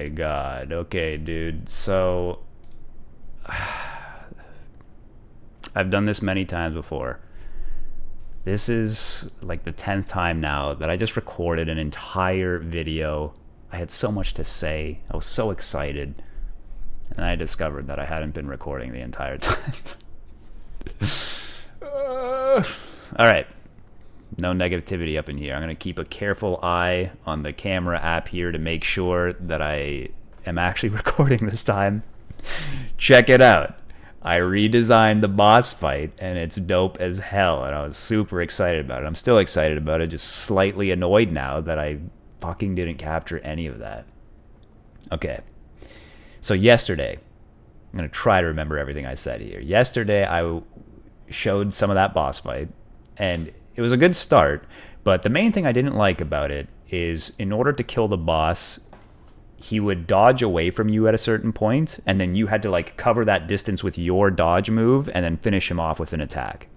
my god. Okay, dude. So I've done this many times before. This is like the 10th time now that I just recorded an entire video. I had so much to say. I was so excited. And I discovered that I hadn't been recording the entire time. All right. No negativity up in here. I'm going to keep a careful eye on the camera app here to make sure that I am actually recording this time. Check it out. I redesigned the boss fight, and it's dope as hell, and I was super excited about it. I'm still excited about it, just slightly annoyed now that I fucking didn't capture any of that. Okay. So yesterday, I'm going to try to remember everything I said here. Yesterday, I showed some of that boss fight, and it was a good start, but the main thing I didn't like about it is in order to kill the boss, he would dodge away from you at a certain point, and then you had to like cover that distance with your dodge move and then finish him off with an attack.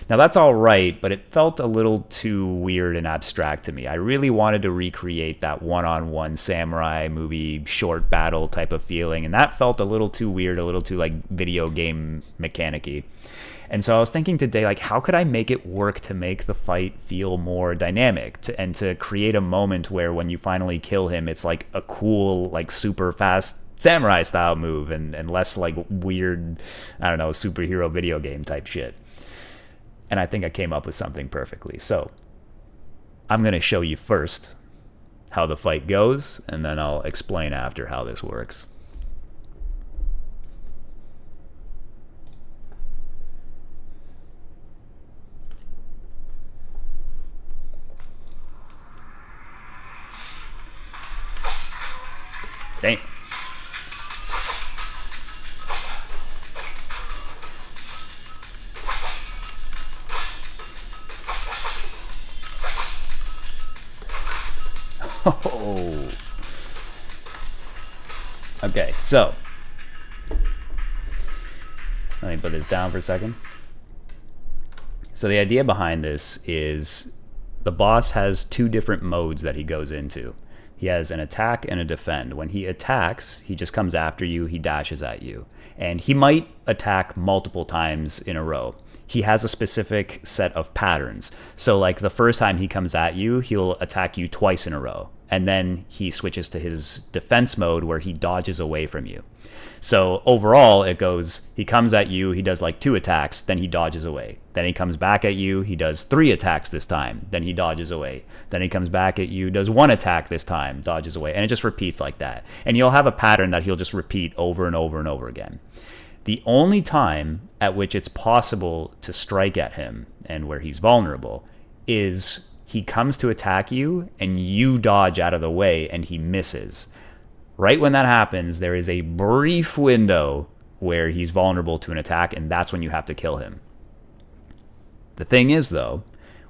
Now that's all right, but it felt a little too weird and abstract to me. I really wanted to recreate that one-on-one samurai movie short battle type of feeling, and that felt a little too weird, a little too like video game mechanic-y. And so I was thinking today, like, how could I make it work to make the fight feel more dynamic and to create a moment where when you finally kill him, it's like a cool, like super fast samurai style move and less like weird, I don't know, superhero video game type shit. And I think I came up with something perfectly. So I'm going to show you first how the fight goes, and then I'll explain after how this works. Dang. Oh. Okay, so let me put this down for a second. So the idea behind this is the boss has two different modes that he goes into. He has an attack and a defend. When he attacks, he just comes after you, he dashes at you. And he might attack multiple times in a row. He has a specific set of patterns. So like the first time he comes at you, he'll attack you twice in a row. And then he switches to his defense mode where he dodges away from you. So overall, it goes, he comes at you, he does like 2 attacks, then he dodges away. Then he comes back at you, he does 3 attacks this time, then he dodges away. Then he comes back at you, does 1 attack this time, dodges away. And it just repeats like that. And you'll have a pattern that he'll just repeat over and over and over again. The only time at which it's possible to strike at him and where he's vulnerable is he comes to attack you and you dodge out of the way and he misses. Right when that happens, there is a brief window where he's vulnerable to an attack, and that's when you have to kill him. The thing is, though,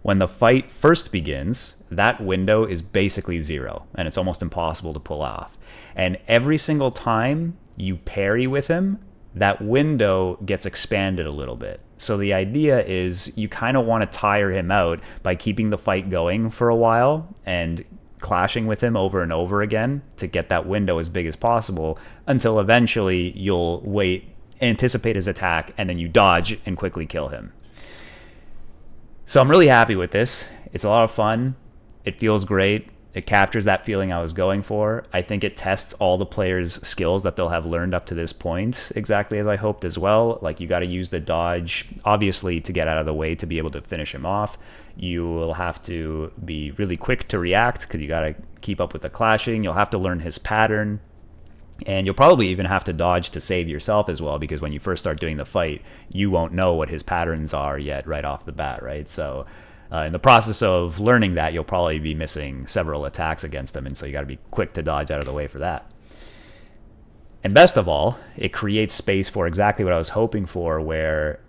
when the fight first begins, that window is basically 0, and it's almost impossible to pull off. And every single time you parry with him, that window gets expanded a little bit. So the idea is you kind of want to tire him out by keeping the fight going for a while and clashing with him over and over again to get that window as big as possible until eventually you'll anticipate his attack, and then you dodge and quickly kill him. So I'm really happy with this. It's a lot of fun. It feels great. It captures that feeling I was going for. I think it tests all the players' skills that they'll have learned up to this point exactly as I hoped as well. Like, you got to use the dodge, obviously, to get out of the way to be able to finish him off. You will have to be really quick to react because you got to keep up with the clashing. You'll have to learn his pattern. And you'll probably even have to dodge to save yourself as well, because when you first start doing the fight, you won't know what his patterns are yet right off the bat, right? So in the process of learning that, you'll probably be missing several attacks against him, and so you got to be quick to dodge out of the way for that. And best of all, it creates space for exactly what I was hoping for, where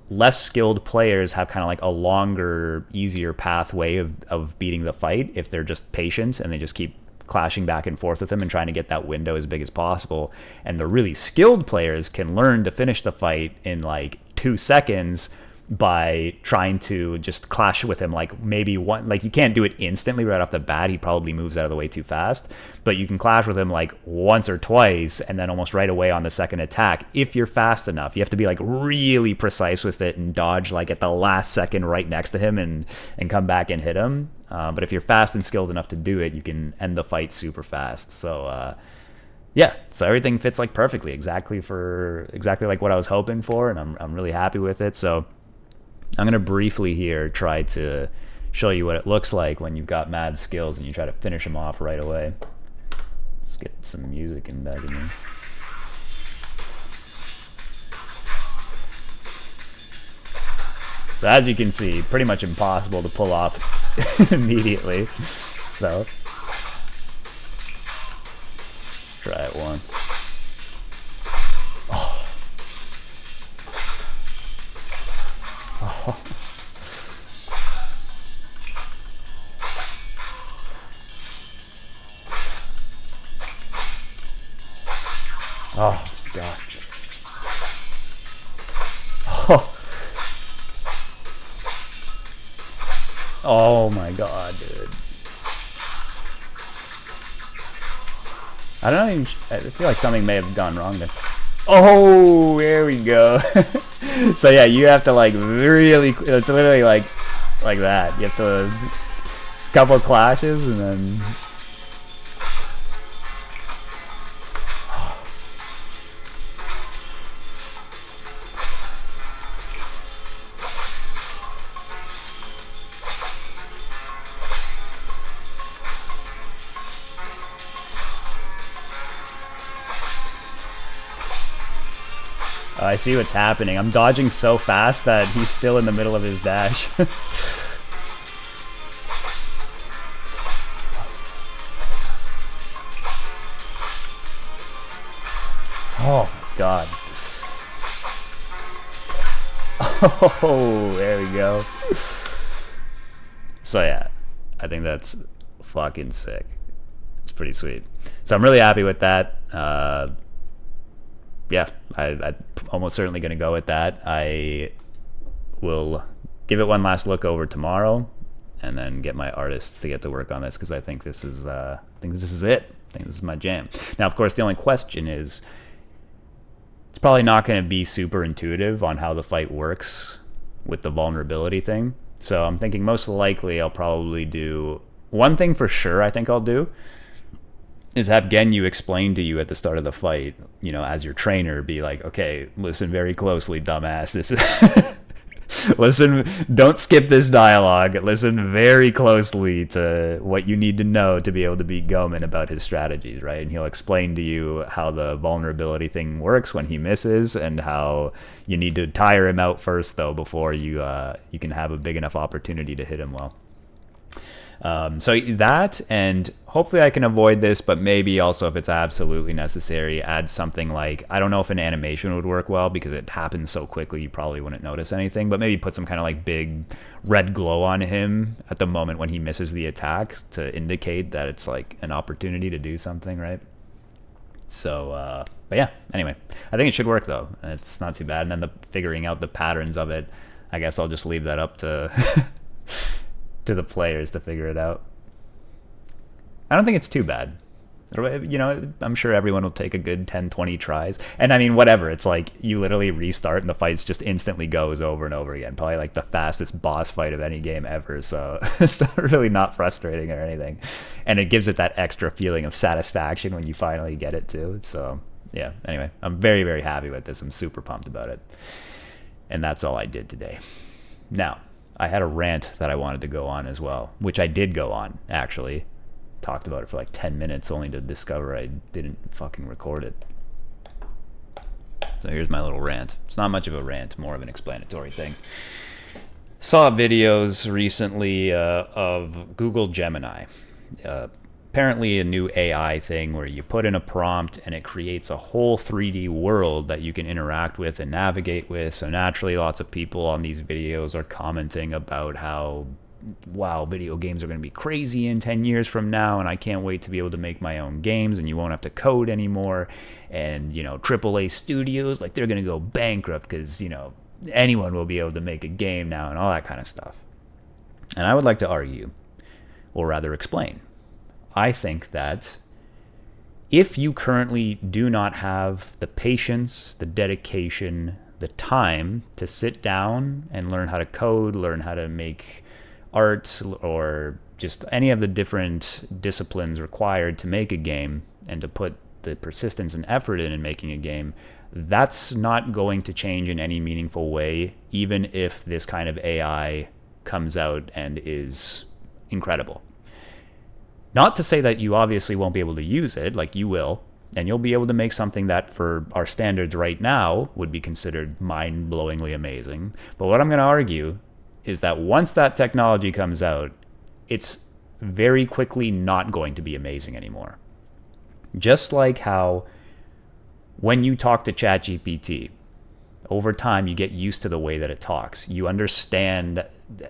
less skilled players have kind of like a longer, easier pathway of beating the fight if they're just patient and they just keep clashing back and forth with him and trying to get that window as big as possible. And the really skilled players can learn to finish the fight in like 2 seconds by trying to just clash with him like maybe one, like you can't do it instantly right off the bat. He probably moves out of the way too fast, but you can clash with him like once or twice and then almost right away on the second attack if you're fast enough. You have to be like really precise with it and dodge like at the last second right next to him and come back and hit him. But if you're fast and skilled enough to do it, you can end the fight super fast. So yeah, so everything fits like perfectly, exactly like what I was hoping for, and I'm really happy with it. So I'm gonna briefly here try to show you what it looks like when you've got mad skills and you try to finish them off right away. Let's get some music in back in here. So as you can see, pretty much impossible to pull off immediately. So let's try it one. Oh. Oh. Oh god. Oh. Oh my god, dude. I don't even. I feel like something may have gone wrong there. Oh, there we go. So yeah, you have to like really. It's literally like that. You have to couple clashes and then. I see what's happening. I'm dodging so fast that he's still in the middle of his dash. Oh my god. Oh, there we go. So yeah, I think that's fucking sick. It's pretty sweet. So I'm really happy with that. Yeah, I'm almost certainly going to go with that. I will give it one last look over tomorrow, and then get my artists to get to work on this because I think this is it. I think this is my jam. Now, of course, the only question is, it's probably not going to be super intuitive on how the fight works with the vulnerability thing. So I'm thinking most likely I'll probably do one thing for sure. I think I'll do is have Genyu explain to you at the start of the fight, you know, as your trainer, be like, okay, listen very closely, dumbass. This is listen, don't skip this dialogue. Listen very closely to what you need to know to be able to beat Gomen about his strategies, right? And he'll explain to you how the vulnerability thing works when he misses, and how you need to tire him out first, though, before you can have a big enough opportunity to hit him well. So that, and hopefully I can avoid this, but maybe also if it's absolutely necessary, add something like, I don't know if an animation would work well because it happens so quickly you probably wouldn't notice anything, but maybe put some kind of like big red glow on him at the moment when he misses the attack to indicate that it's like an opportunity to do something, right? So, but yeah, anyway, I think it should work though. It's not too bad. And then the figuring out the patterns of it, I guess I'll just leave that up to to the players to figure it out. I don't think it's too bad. You know, I'm sure everyone will take a good 10, 20 tries. And I mean, whatever. It's like you literally restart and the fight just instantly goes over and over again. Probably like the fastest boss fight of any game ever. So it's really not frustrating or anything. And it gives it that extra feeling of satisfaction when you finally get it too. So yeah, anyway, I'm very, very happy with this. I'm super pumped about it. And that's all I did today. Now, I had a rant that I wanted to go on as well, which I did go on, actually. Talked about it for like 10 minutes only to discover I didn't fucking record it. So here's my little rant. It's not much of a rant, more of an explanatory thing. Saw videos recently of Google Gemini. Apparently a new AI thing where you put in a prompt and it creates a whole 3D world that you can interact with and navigate with. So naturally, lots of people on these videos are commenting about how, wow, video games are going to be crazy in 10 years from now, and I can't wait to be able to make my own games, and you won't have to code anymore. And, you know, AAA studios, like, they're going to go bankrupt because, you know, anyone will be able to make a game now and all that kind of stuff. And I would like to argue, or rather explain, I think that if you currently do not have the patience, the dedication, the time to sit down and learn how to code, learn how to make art, or just any of the different disciplines required to make a game, and to put the persistence and effort in making a game, that's not going to change in any meaningful way, even if this kind of AI comes out and is incredible. Not to say that you obviously won't be able to use it, like you will, and you'll be able to make something that for our standards right now would be considered mind-blowingly amazing. But what I'm going to argue is that once that technology comes out, it's very quickly not going to be amazing anymore. Just like how when you talk to ChatGPT, over time you get used to the way that it talks. You understand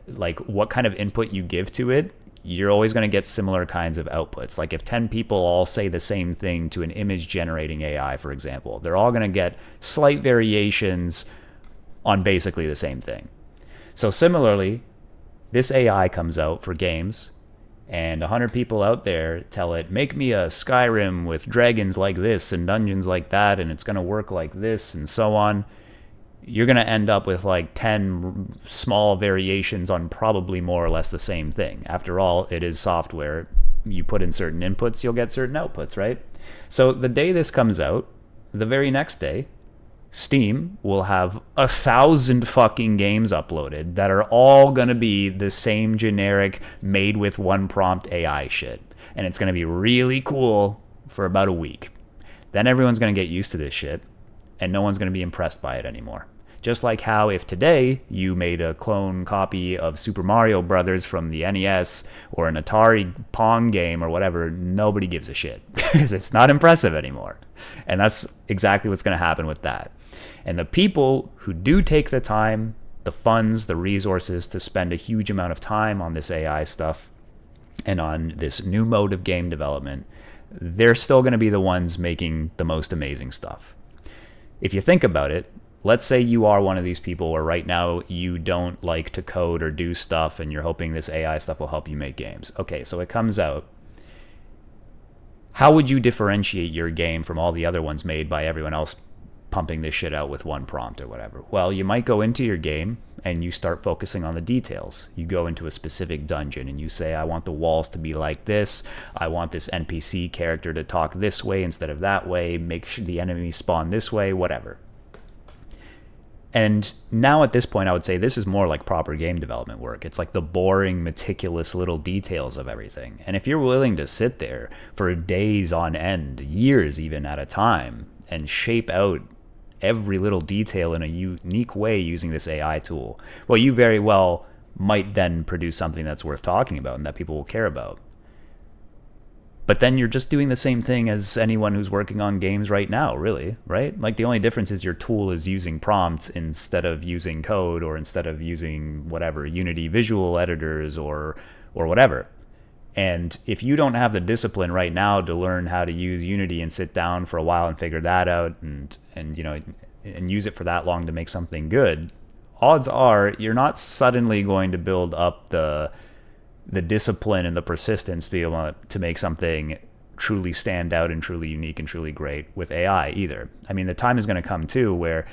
like what kind of input you give to it. You're always going to get similar kinds of outputs. Like if 10 people all say the same thing to an image generating AI, for example, they're all going to get slight variations on basically the same thing. So similarly, this AI comes out for games, and 100 people out there tell it, make me a Skyrim with dragons like this and dungeons like that, and it's going to work like this and so on. You're going to end up with like 10 small variations on probably more or less the same thing. After all, it is software. You put in certain inputs, you'll get certain outputs, right? So the day this comes out, the very next day, Steam will have 1,000 fucking games uploaded that are all going to be the same generic made with one prompt AI shit. And it's going to be really cool for about a week. Then everyone's going to get used to this shit, and no one's going to be impressed by it anymore. Just like how if today you made a clone copy of Super Mario Brothers from the NES or an Atari Pong game or whatever, nobody gives a shit because it's not impressive anymore. And that's exactly what's going to happen with that. And the people who do take the time, the funds, the resources to spend a huge amount of time on this AI stuff and on this new mode of game development, they're still going to be the ones making the most amazing stuff. If you think about it, let's say you are one of these people where right now you don't like to code or do stuff and you're hoping this AI stuff will help you make games. Okay, so it comes out. How would you differentiate your game from all the other ones made by everyone else pumping this shit out with one prompt or whatever? Well, you might go into your game and you start focusing on the details. You go into a specific dungeon and you say, I want the walls to be like this. I want this NPC character to talk this way instead of that way. Make sure the enemies spawn this way, whatever. And now at this point, I would say this is more like proper game development work. It's like the boring, meticulous little details of everything. And if you're willing to sit there for days on end, years even at a time, and shape out every little detail in a unique way using this AI tool, well, you very well might then produce something that's worth talking about and that people will care about. But then you're just doing the same thing as anyone who's working on games right now, really, right? Like the only difference is your tool is using prompts instead of using code, or instead of using whatever, Unity visual editors or whatever. And if you don't have the discipline right now to learn how to use Unity and sit down for a while and figure that out and you know, and use it for that long to make something good, odds are you're not suddenly going to build up the discipline and the persistence to be able to make something truly stand out and truly unique and truly great with AI either. I mean, the time is going to come too where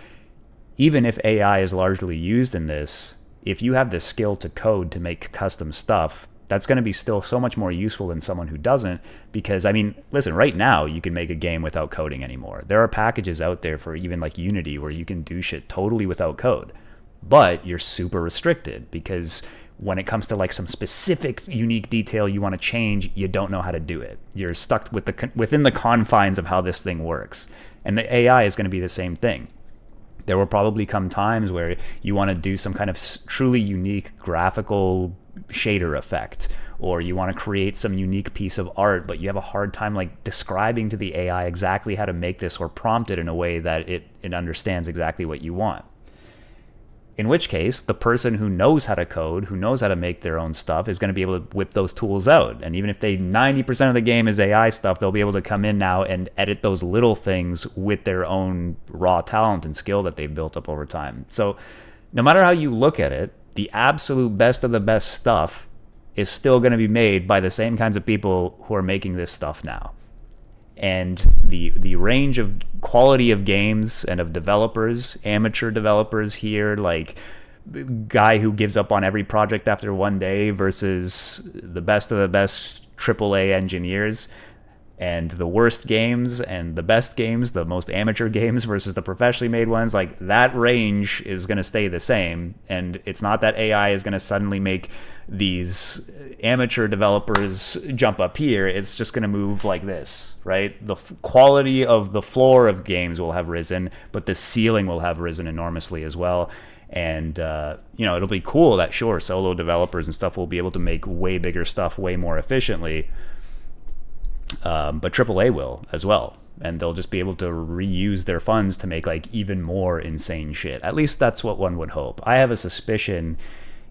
even if AI is largely used in this, if you have the skill to code to make custom stuff, that's going to be still so much more useful than someone who doesn't. Because, I mean, listen, right now you can make a game without coding anymore. There are packages out there for even like Unity where you can do shit totally without code. But you're super restricted because when it comes to like some specific unique detail you want to change, you don't know how to do it. You're stuck with within the confines of how this thing works. And the AI is going to be the same thing. There will probably come times where you want to do some kind of truly unique graphical shader effect, or you want to create some unique piece of art, but you have a hard time like describing to the AI exactly how to make this or prompt it in a way that it understands exactly what you want. In which case, the person who knows how to code, who knows how to make their own stuff, is going to be able to whip those tools out. And even if 90% of the game is AI stuff, they'll be able to come in now and edit those little things with their own raw talent and skill that they've built up over time. So no matter how you look at it, the absolute best of the best stuff is still going to be made by the same kinds of people who are making this stuff now. And the range of quality of games and of developers, amateur developers here, like guy who gives up on every project after one day versus the best of the best AAA engineers, and the worst games and the best games, the most amateur games versus the professionally made ones, like that range is going to stay the same. And it's not that AI is going to suddenly make these amateur developers jump up here. It's just going to move like this, right? The quality of the floor of games will have risen, but the ceiling will have risen enormously as well. And, it'll be cool that, sure, solo developers and stuff will be able to make way bigger stuff way more efficiently. But AAA will as well, and they'll just be able to reuse their funds to make like even more insane shit. At least that's what one would hope. I have a suspicion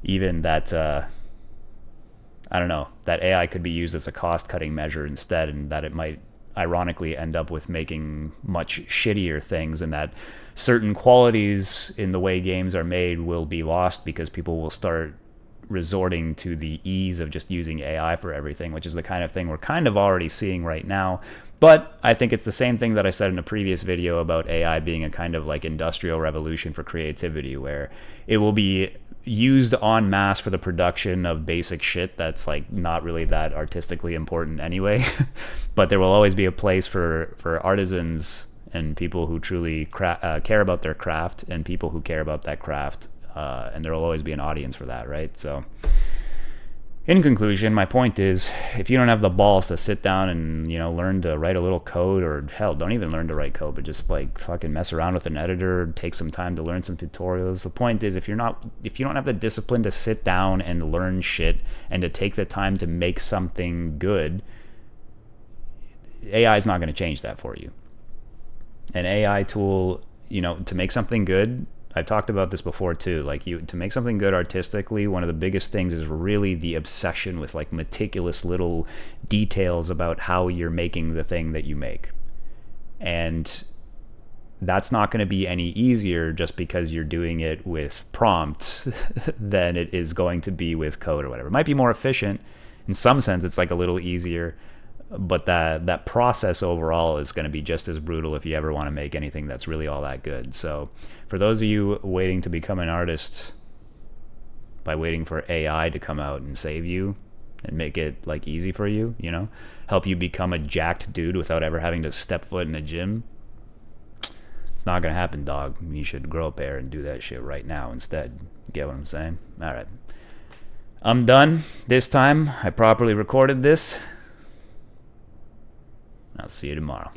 even that I don't know, that AI could be used as a cost-cutting measure instead, and that it might ironically end up with making much shittier things, and that certain qualities in the way games are made will be lost because people will start resorting to the ease of just using AI for everything, which is the kind of thing we're kind of already seeing right now. But I think it's the same thing that I said in a previous video about AI being a kind of like industrial revolution for creativity, where it will be used en masse for the production of basic shit that's like not really that artistically important anyway. But there will always be a place for artisans and people who truly care about their craft, and people who care about that craft. And there will always be an audience for that, right? So, in conclusion, my point is, if you don't have the balls to sit down and, learn to write a little code, or hell, don't even learn to write code, but just like fucking mess around with an editor, take some time to learn some tutorials. The point is, if you don't have the discipline to sit down and learn shit and to take the time to make something good, AI is not going to change that for you. An AI tool, to make something good, I've talked about this before too, like to make something good artistically, one of the biggest things is really the obsession with like meticulous little details about how you're making the thing that you make. And that's not going to be any easier just because you're doing it with prompts than it is going to be with code or whatever. It might be more efficient. In some sense, it's like a little easier, but that process overall is going to be just as brutal if you ever want to make anything that's really all that good. So for those of you waiting to become an artist by waiting for AI to come out and save you and make it like easy for you, help you become a jacked dude without ever having to step foot in a gym, it's not going to happen, dog. You should grow up there and do that shit right now instead. Get what I'm saying? All right. I'm done this time. I properly recorded this. I'll see you tomorrow.